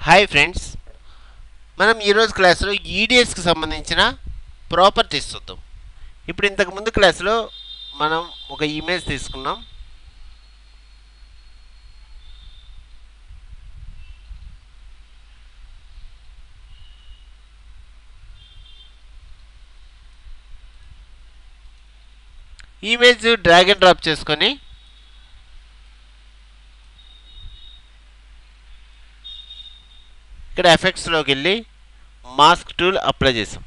Hi friends, మనం ఈరోజు క్లాస్లో ఈడిఎస్కి సంబంధించిన ప్రాపర్టీస్ చూద్దాం. ఇప్పుడు ఇంతకు ముందు క్లాస్లో మనం ఒక ఇమేజ్ తీసుకున్నాం. ఇమేజ్ డ్రాగ్ అండ్ డ్రాప్ చేసుకొని ఇక్కడ ఎఫెక్ట్స్లోకి వెళ్ళి మాస్క్ టూల్ అప్లై చేసాం.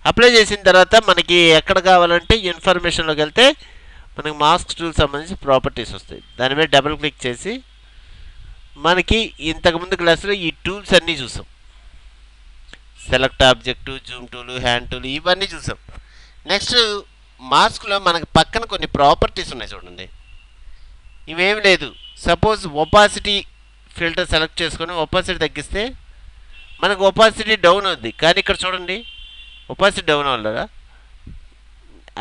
అప్లై చేసిన తర్వాత మనకి ఎక్కడ కావాలంటే ఇన్ఫర్మేషన్లోకి వెళ్తే మనకి మాస్క్ టూల్ సంబంధించి ప్రాపర్టీస్ వస్తాయి. దాని మీద డబుల్ క్లిక్ చేసి మనకి ఇంతకుముందు క్లాస్లో ఈ టూల్స్ అన్నీ చూసాం. Select object, Zoom tool, hand tool ఇవన్నీ చూసాం. నెక్స్ట్ మాస్క్లో మనకి పక్కన కొన్ని ప్రాపర్టీస్ ఉన్నాయి చూడండి. ఇవేమి లేదు. సపోజ్ ఒపాసిటీ ఫిల్టర్ సెలెక్ట్ చేసుకొని ఒపాసిటీ తగ్గిస్తే మనకు ఒపాసిటీ డౌన్ అవుద్ది. కానీ ఇక్కడ చూడండి, ఒపాసిటీ డౌన్ అవ్వలేదా?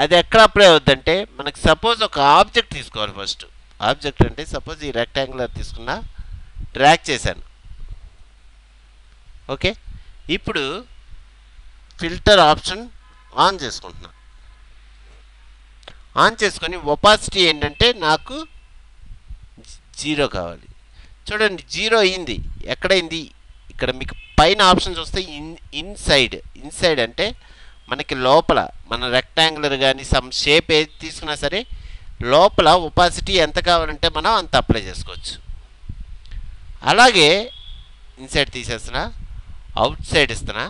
అది ఎక్కడ అప్లై అవుద్దంటే మనకి సపోజ్ ఒక ఆబ్జెక్ట్ తీసుకోవాలి. ఫస్ట్ ఆబ్జెక్ట్ అంటే సపోజ్ ఈ రెక్టాంగులర్ తీసుకున్నా, డ్రాగ్ చేశాను. ఓకే, ఇప్పుడు ఫిల్టర్ ఆప్షన్ ఆన్ చేసుకుంటున్నా. ఆన్ చేసుకొని ఒపాసిటీ ఏంటంటే నాకు 0 కావాలి. చూడండి, 0 అయింది. ఎక్కడైంది? ఇక్కడ మీకు పైన ఆప్షన్స్ వస్తే ఇన్సైడ్ అంటే మనకి లోపల మన రెక్టాంగులర్ కానీ సమ్ షేప్ ఏది తీసుకున్నా సరే లోపల ఒపాసిటీ ఎంత కావాలంటే మనం అంత అప్లై చేసుకోవచ్చు. అలాగే ఇన్సైడ్ తీసేస్తున్నా, అవుట్ సైడ్ ఇస్తున్నా.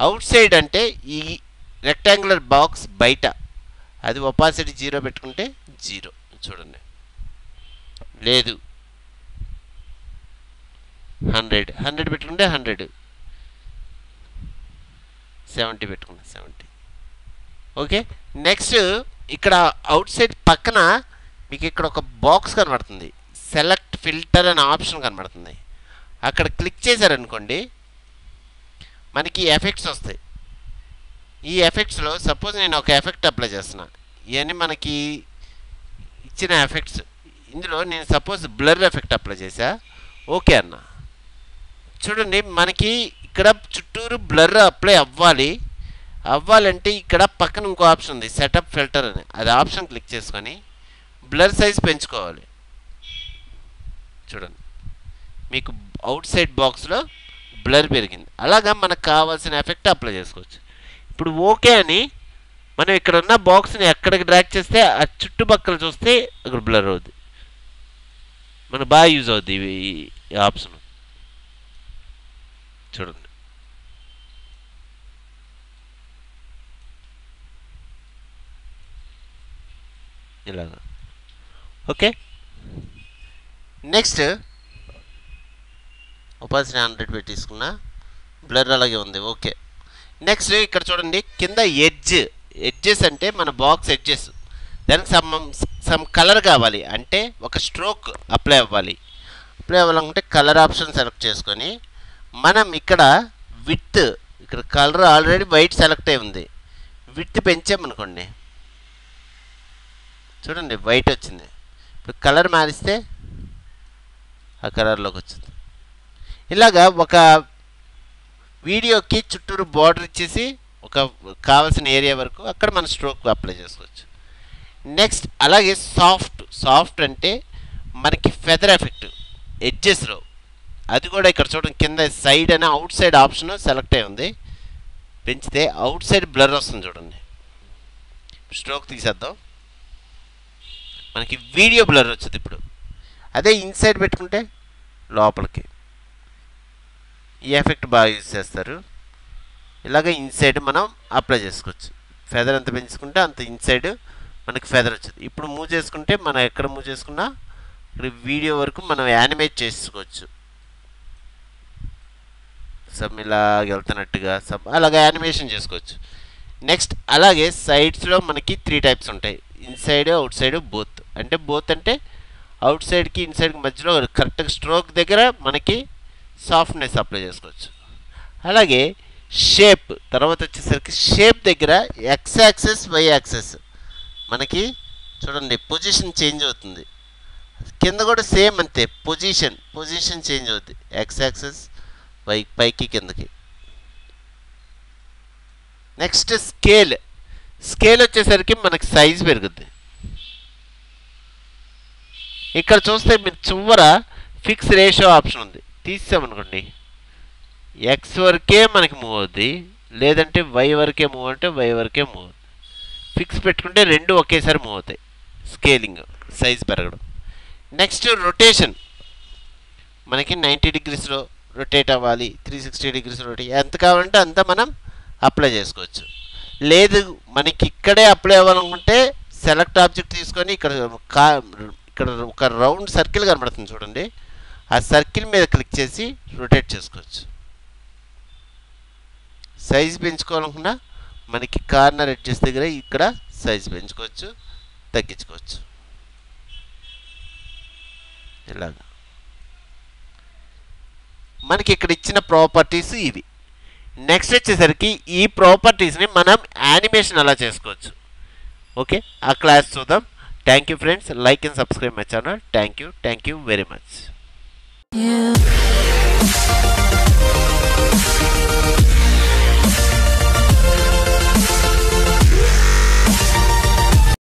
అవుట్ సైడ్ అంటే ఈ రెక్టాంగులర్ బాక్స్ బయట, అది ఒపాసిటీ 0 పెట్టుకుంటే 0. చూడండి, లేదు 100 పెట్టుకుంటే 100, 70 పెట్టుకుంటే 70. ఓకే, నెక్స్ట్ ఇక్కడ అవుట్ సైడ్ పక్కన మీకు ఇక్కడ ఒక బాక్స్ కనబడుతుంది, సెలెక్ట్ ఫిల్టర్ అనే ఆప్షన్ కనబడుతుంది. అక్కడ క్లిక్ చేశారనుకోండి మనకి ఎఫెక్ట్స్ వస్తాయి. ఈ ఎఫెక్ట్స్లో సపోజ్ నేను ఒక ఎఫెక్ట్ అప్లై చేస్తున్నా. ఇవన్నీ మనకి ఇచ్చిన ఎఫెక్ట్స్. ఇందులో నేను సపోజ్ బ్లర్ ఎఫెక్ట్ అప్లై చేశా. ఓకే అన్న, చూడండి మనకి ఇక్కడ చుట్టూరు బ్లర్ అప్లై అవ్వాలంటే ఇక్కడ పక్కన ఇంకో ఆప్షన్ ఉంది, సెటప్ ఫిల్టర్ అని. అది ఆప్షన్ క్లిక్ చేసుకొని బ్లర్ సైజ్ పెంచుకోవాలి. చూడండి, మీకు అవుట్ సైడ్ బాక్స్లో బ్లర్ పెరిగింది. అలాగా మనకు కావాల్సిన ఎఫెక్ట్ అప్లై చేసుకోవచ్చు. ఇప్పుడు ఓకే అని మనం ఇక్కడ ఉన్న బాక్స్ని ఎక్కడికి డ్రాగ్ చేస్తే ఆ చుట్టుపక్కల చూస్తే అక్కడ బ్లర్ అవుద్ది. మనకు బాగా యూజ్ అవుద్ది ఈ ఆప్షన్. చూడండి, ఇలాగా. ఓకే, నెక్స్ట్ ఒపాసిటీ 100 పెట్టి తీసుకున్నా, బ్లర్ అలాగే ఉంది. ఓకే, నెక్స్ట్ ఇక్కడ చూడండి కింద ఎడ్జెస్ అంటే మన బాక్స్ ఎడ్జెస్. దానికి సమ్ కలర్ కావాలి అంటే ఒక స్ట్రోక్ అప్లై అవ్వాలంటే కలర్ ఆప్షన్ సెలెక్ట్ చేసుకొని మనం ఇక్కడ విడ్త్, ఇక్కడ కలర్ ఆల్రెడీ వైట్ సెలెక్ట్ అయి ఉంది, విడ్త్ పెంచామనుకోండి, చూడండి వైట్ వచ్చింది. ఇప్పుడు కలర్ మారిస్తే ఆ కలర్లోకి వచ్చింది. ఇలాగా ఒక వీడియోకి చుట్టూరు బార్డర్ ఇచ్చేసి ఒక కావాల్సిన ఏరియా వరకు అక్కడ మన స్ట్రోక్ అప్లై చేసుకోవచ్చు. నెక్స్ట్ అలాగే సాఫ్ట్ అంటే మనకి ఫెదర్ ఎఫెక్ట్ ఎడ్జెస్లో, అది కూడా ఇక్కడ చూడండి కింద సైడ్ అనే అవుట్ సైడ్ ఆప్షన్ సెలెక్ట్ అయి ఉంది. పెంచితే అవుట్ సైడ్ బ్లర్ వస్తుంది. చూడండి, స్ట్రోక్ తీసేద్దాం, మనకి వీడియో బ్లర్ వచ్చింది. ఇప్పుడు అదే ఇన్సైడ్ పెట్టుకుంటే లోపలికి ఈ ఎఫెక్ట్ బాగా యూజ్ చేస్తారు. ఇలాగ ఇన్సైడ్ మనం అప్లై చేసుకోవచ్చు. ఫెదర్ ఎంత పెంచుకుంటే అంత ఇన్సైడ్ మనకి ఫెదర్ వచ్చింది. ఇప్పుడు మూవ్ చేసుకుంటే మనం ఎక్కడ మూవ్ చేసుకున్నా ఇక్కడ వీడియో వరకు మనం యానిమేట్ చేసుకోవచ్చు. సమ్ ఇలాగ వెళ్తున్నట్టుగా అలాగే యానిమేషన్ చేసుకోవచ్చు. నెక్స్ట్ అలాగే సైడ్స్లో మనకి 3 టైప్స్ ఉంటాయి, ఇన్సైడ్, అవుట్ సైడ్, బోత్. అంటే బోత్ అంటే అవుట్ సైడ్కి ఇన్సైడ్కి మధ్యలో కరెక్ట్గా స్ట్రోక్ దగ్గర మనకి సాఫ్ట్నెస్ అప్లై చేసుకోవచ్చు. అలాగే షేప్ తర్వాత వచ్చేసరికి షేప్ దగ్గర ఎక్స్ యాక్సెస్, వై యాక్సెస్ మనకి చూడండి పొజిషన్ చేంజ్ అవుతుంది. కింద కూడా సేమ్ అంతే, పొజిషన్ చేంజ్ అవుద్ది, ఎక్స్ యాక్సెస్ పైకి కిందకి. నెక్స్ట్ స్కేల్ వచ్చేసరికి మనకి సైజ్ పెరుగుద్ది. ఇక్కడ చూస్తే మీరు చివర ఫిక్స్ రేషియో ఆప్షన్ ఉంది, తీసామనుకోండి ఎక్స్ వరకే మనకి మూవ్ అవుద్ది, లేదంటే వై వరకే మూవ్ అంటే వై వరకే మూవ్ అవుతుంది. ఫిక్స్ పెట్టుకుంటే రెండు ఒకేసారి మూవ్ అవుతాయి, స్కేలింగ్ సైజ్ పెరగడం. నెక్స్ట్ రొటేషన్, మనకి 90 డిగ్రీస్లో రొటేట్ అవ్వాలి, 360 డిగ్రీస్ రొటేట్, ఎంత కావాలంటే అంత మనం అప్లై చేసుకోవచ్చు. లేదు మనకి ఇక్కడే అప్లై అవ్వాలనుకుంటే సెలెక్ట్ ఆబ్జెక్ట్ తీసుకొని ఇక్కడ ఒక రౌండ్ సర్కిల్ కనబడుతుంది చూడండి, ఆ సర్కిల్ మీద క్లిక్ చేసి రొటేట్ చేసుకోవచ్చు. సైజ్ పెంచుకోవాలనుకున్నా మనకి కార్నర్ ఎడ్జెస్ దగ్గర ఇక్కడ సైజ్ పెంచుకోవచ్చు, తగ్గించుకోవచ్చు. ఇలాగా మనకి ఇక్కడ ఇచ్చిన ప్రాపర్టీస్ ఇవి. నెక్స్ట్ వచ్చేసరికి ఈ ప్రాపర్టీస్ని మనం యానిమేషన్ అలా చేసుకోవచ్చు. ఓకే, ఆ క్లాస్ చూద్దాం. Thank you friends, like and subscribe my channel. Thank you very much.